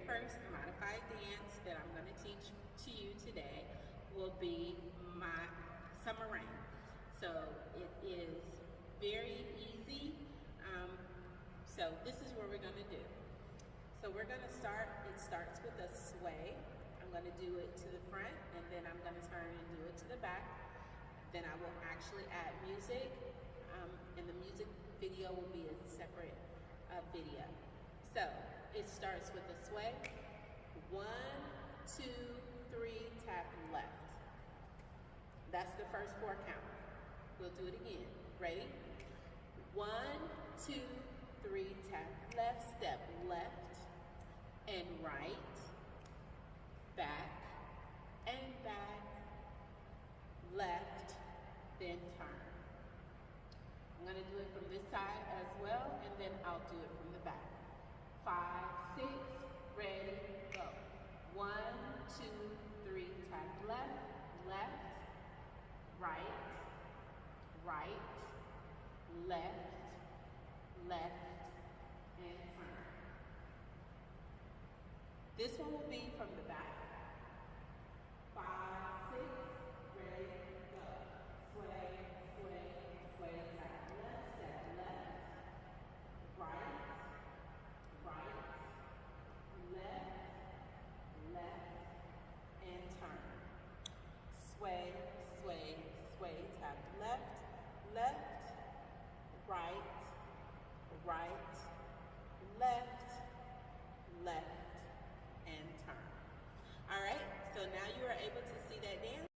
first modified dance that I'm going to teach to you today will be my summer rain. So it is very easy. So this is what we're going to do. So we're going to start, it starts with a sway. I'm going to do it to the front, and then I'm going to turn and do it to the back. Then I will actually add music, and the music video will be a separate video. So it starts with a sway. 1, 2, 3, tap left. That's the first 4 count. We'll do it again. Ready? 1, 2, 3, tap left, step left and right, back and back, left, then turn. I'm going to do it from this side as well, and then I'll do it from the back. 5, 6, ready, go. 1, 2, 3, tap left, left, right, right, left, left, and turn. This one will be from the back. 5, 6, ready, go. Sway, sway, sway, tap left, step left, right, right, left, left, and turn. Sway, sway, sway, tap left, left, right, right, left, left, and turn. All right, so now you are able to see that dance.